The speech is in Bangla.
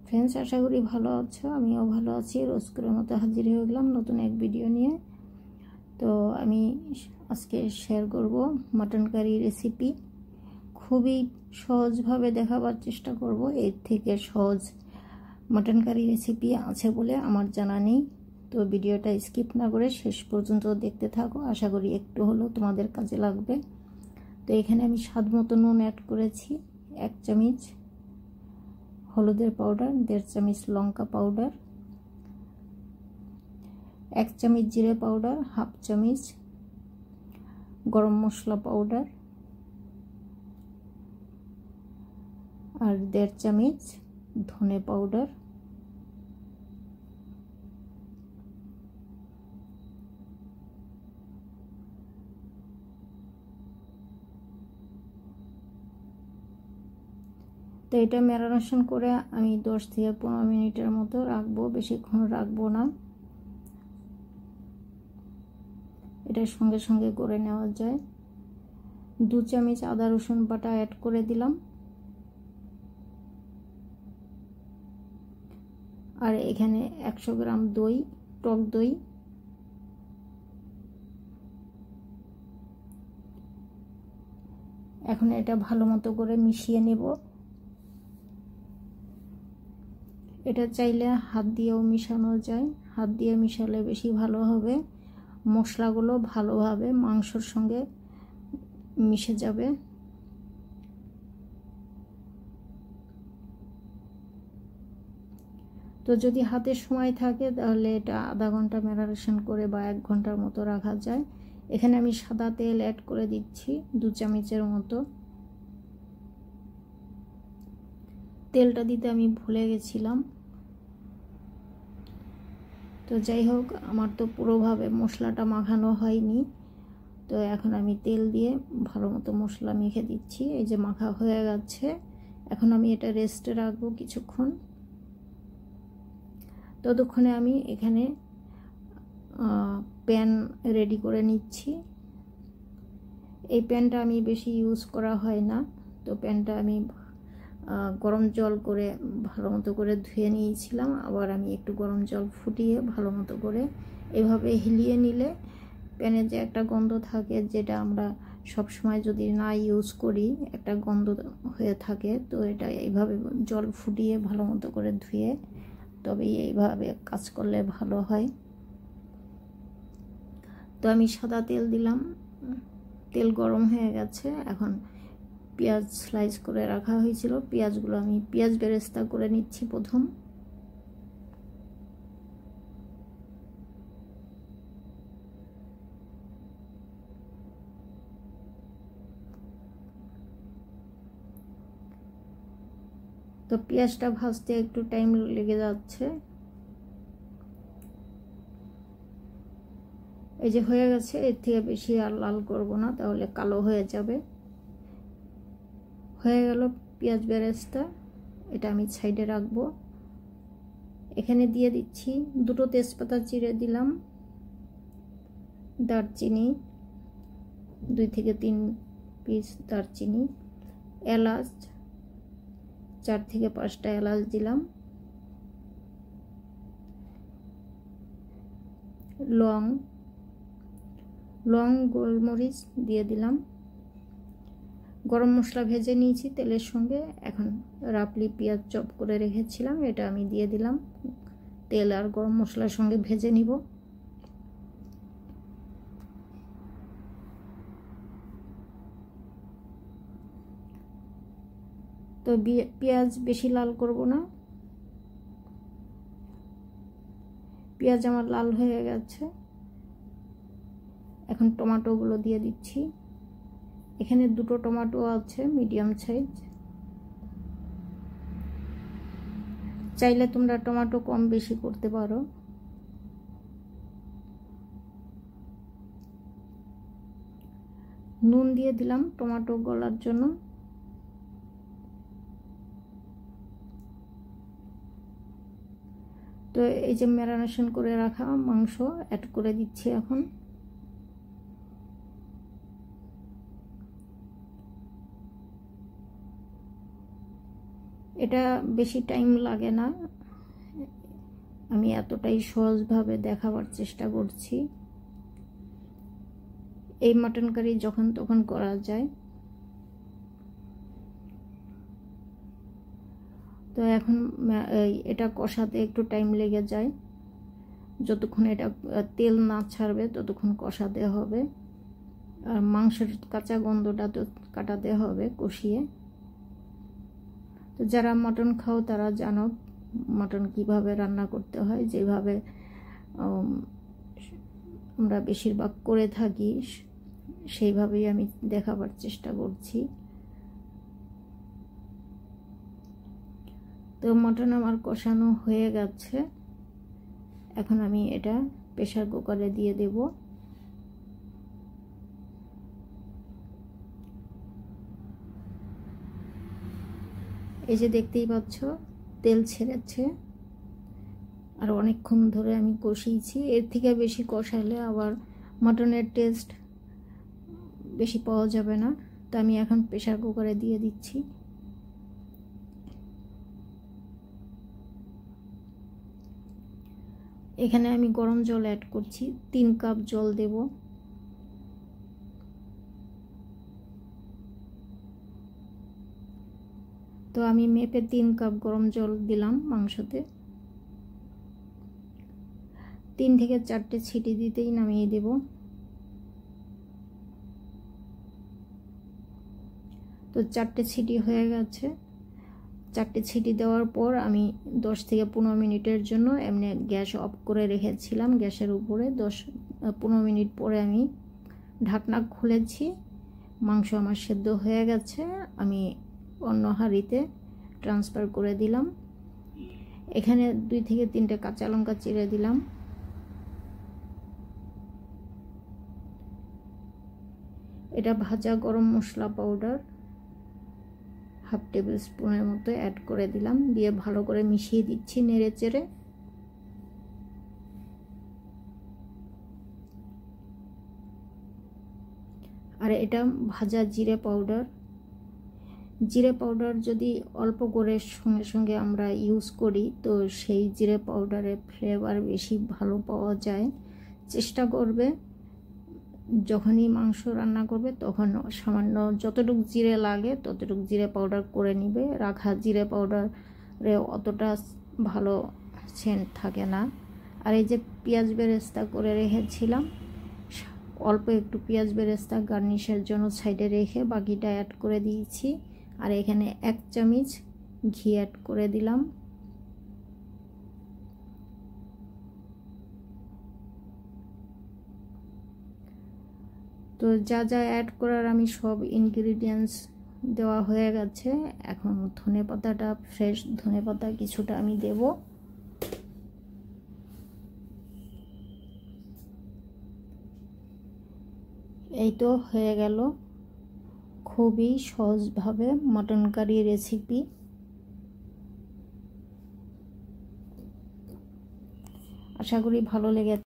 ফ্রেন্ডস, আশা করি ভালো আছো। আমিও ভালো আছি। রোজ করে মতো হাজির হয়ে গেলাম নতুন এক ভিডিও নিয়ে। তো আমি আজকে শেয়ার করব মাটন কারি রেসিপি। খুবই সহজভাবে দেখাবার চেষ্টা করব। এর থেকে সহজ মাটন কারি রেসিপি আছে বলে আমার জানা নেই। তো ভিডিওটা স্কিপ না করে শেষ পর্যন্ত দেখতে থাকো। আশা করি একটু হলেও তোমাদের কাজে লাগবে। তো এখানে আমি স্বাদ মতো নুন অ্যাড করেছি, 1 চামচ হলুদের পাউডার, 1.5 চামচ লঙ্কা পাউডার, 1 চামচ জিরে পাউডার, 1/2 চামচ গরম মশলা পাউডার আর 1.5 চামচ ধনে পাউডার। তো এটা ম্যারিনেশন করে আমি 10 থেকে 15 মিনিটের মতো রাখবো, বেশিক্ষণ রাখবো না। এটা সঙ্গে সঙ্গে করে নেওয়া যায়। 2 চামচ আদা রসুন বাটা অ্যাড করে দিলাম। আর এখানে 100 গ্রাম দই, টক দই। এখন এটা ভালো মতো করে মিশিয়ে নেব। এটা চাইলে হাত দিয়েও মিশানো যায়, হাত দিয়ে মিশালে বেশি ভালো হবে। মশলাগুলো ভালোভাবে মাংসর সঙ্গে মিশে যাবে। তো যদি হাতে সময় থাকে তাহলে এটা আধা ঘন্টা ম্যারিনেশন করে বা 1 ঘন্টার মতো রাখা যায়। এখানে আমি সাদা তেল অ্যাড করে দিচ্ছি 2 চামচের মতো। তেলটা দিতে আমি ভুলে গেছিলাম। তো যাই হোক, আমার তো পুরোভাবে মশলাটা মাখানো হয়নি। তো এখন আমি তেল দিয়ে ভালো মতো মশলা মেখে দিচ্ছি। এই যে মাখা হয়ে গেছে। এখন আমি এটা রেস্টে রাখবো কিছুক্ষণ। ততক্ষণে আমি এখানে প্যান রেডি করে নিচ্ছি। এই প্যানটা আমি বেশি ইউজ করা হয় না। তো প্যানটা আমি গরম জল করে ভালো মতো করে ধুয়ে নিয়েছিলাম। আবার আমি একটু গরম জল ফুটিয়ে ভালো মতো করে এভাবে হিলিয়ে নিলে প্যানে যে একটা গন্ধ থাকে, যেটা আমরা সব সময় যদি না ইউজ করি একটা গন্ধ হয়ে থাকে, তো এটা এইভাবে জল ফুটিয়ে ভালো মতো করে ধুয়ে তবেই এইভাবে কাজ করলে ভালো হয়। তো আমি সাদা তেল দিলাম, তেল গরম হয়ে গেছে। এখন পেঁয়াজ স্লাইস করে রাখা হয়েছিল, পেঁয়াজগুলো আমি পেঁয়াজ বেরেস্তা করে নিচ্ছি প্রথম। তো পেঁয়াজটা ভাজতে একটু টাইম লেগে যাচ্ছে। এই যে হয়ে গেছে, এর থেকে বেশি আর লাল করব না, তাহলে কালো হয়ে যাবে। হয়ে গেল পেঁয়াজ বেরেস্তা। এটা আমি সাইডে রাখবো। এখানে দিয়ে দিচ্ছি 2টো তেজপাতা চিড়ে দিলাম, দারচিনি 2 থেকে 3 পিস দারচিনি, এলাচ 4 থেকে 5টা এলাচ দিলাম, লং গোলমরিচ দিয়ে দিলাম। গরম মশলা ভেজে নিয়েছি তেলের সঙ্গে। এখন রাপলি পেঁয়াজ চপ করে রেখেছিলাম, এটা আমি দিয়ে দিলাম। তেল আর গরম মশলার সঙ্গে ভেজে নিব। তো পেঁয়াজ বেশি লাল করব না। পেঁয়াজ আমার লাল হয়ে গেছে। এখন টমেটোগুলো দিয়ে দিচ্ছি। এখানে 2টো টমেটো আছে, মিডিয়াম সাইজ। চাইলে তোমরা টমেটো কম বেশি করতে পারো। নুন দিয়ে দিলাম টমেটো গলার জন্য। তো এই যে ম্যারিনেশন করে রাখা মাংস অ্যাড করে দিচ্ছি এখন। এটা বেশি টাইম লাগে না, আমি এতটাই সহজভাবে দেখাবার চেষ্টা করছি। এই মাটন কারি যখন তখন করা যায়। তো এখন এটা কষাতে একটু টাইম লেগে যায়, যতক্ষণ এটা তেল না ছাড়বে ততক্ষণ কষাতে হবে, আর মাংসের কাঁচা গন্ধটা তো কাটাতে হবে কষিয়ে। তো যারা মটন খাও তারা জানো মটন কিভাবে রান্না করতে হয়, যেভাবে আমরা বেশিরভাগ করে থাকি সেইভাবেই আমি দেখাবার চেষ্টা করছি। তো মটন আমার কষানো হয়ে গেছে, এখন আমি এটা প্রেসার কুকারে দিয়ে দেব। এই যে দেখতেই পাচ্ছ তেল ছেড়েছে, আর অনেকক্ষণ ধরে আমি কষিয়েছি। এর থেকে বেশি কষালে আবার মটনের টেস্ট বেশি পাওয়া যাবে না, তো আমি এখন প্রেসার কুকারে দিয়ে দিচ্ছি। এখানে আমি গরম জল অ্যাড করছি, 3 কাপ জল দেব। তো আমি মেপে 3 কাপ গরম জল দিলাম মাংসতে। 3 থেকে 4টে ছিটি দিতেই নামিয়ে দেব। তো 4টে ছিটি হয়ে গেছে। 4টে ছিটি দেওয়ার পর আমি 10 থেকে 15 মিনিটের জন্য এমনি গ্যাস অফ করে রেখেছিলাম গ্যাসের উপরে। 10-15 মিনিট পরে আমি ঢাকনা খুলেছি, মাংস আমার সেদ্ধ হয়ে গেছে। আমি অন্য হাঁড়িতে ট্রান্সফার করে দিলাম। এখানে 2 থেকে 3টে কাঁচা লঙ্কা চিড়ে দিলাম। এটা ভাজা গরম মশলা পাউডার 1/2 টেবিল স্পুনের মতো অ্যাড করে দিলাম, দিয়ে ভালো করে মিশিয়ে দিচ্ছি নেড়ে চেড়ে। আর এটা ভাজা জিরে পাউডার। জিরে পাউডার যদি অল্প করে সঙ্গে সঙ্গে আমরা ইউজ করি তো সেই জিরে পাউডারের ফ্লেভার বেশি ভালো পাওয়া যায়। চেষ্টা করবে যখনই মাংস রান্না করবে তখন সামান্য যতটুকু জিরে লাগে ততটুকু জিরে পাউডার করে নিবে। রাখা জিরে পাউডারে অতটা ভালো সেন্ট থাকে না। আর এই যে পেঁয়াজ বেরেস্তা করে রেখেছিলাম, অল্প একটু পেঁয়াজ বেরেস্তা গার্নিশের জন্য সাইডে রেখে বাকিটা অ্যাড করে দিয়েছি। আর এখানে 1 চামচ ঘি অ্যাড করে দিলাম। তো যা যা অ্যাড করার আমি সব ইনগ্রিডিয়েন্টস দেওয়া হয়ে গেছে। এখন ধনেপাতাটা, ফ্রেশ ধনেপাতা কিছুটা আমি দেব। এই তো হয়ে গেল খুবই সহজভাবে মটন কারি রেসিপি। আশা করি ভালো লেগেছে।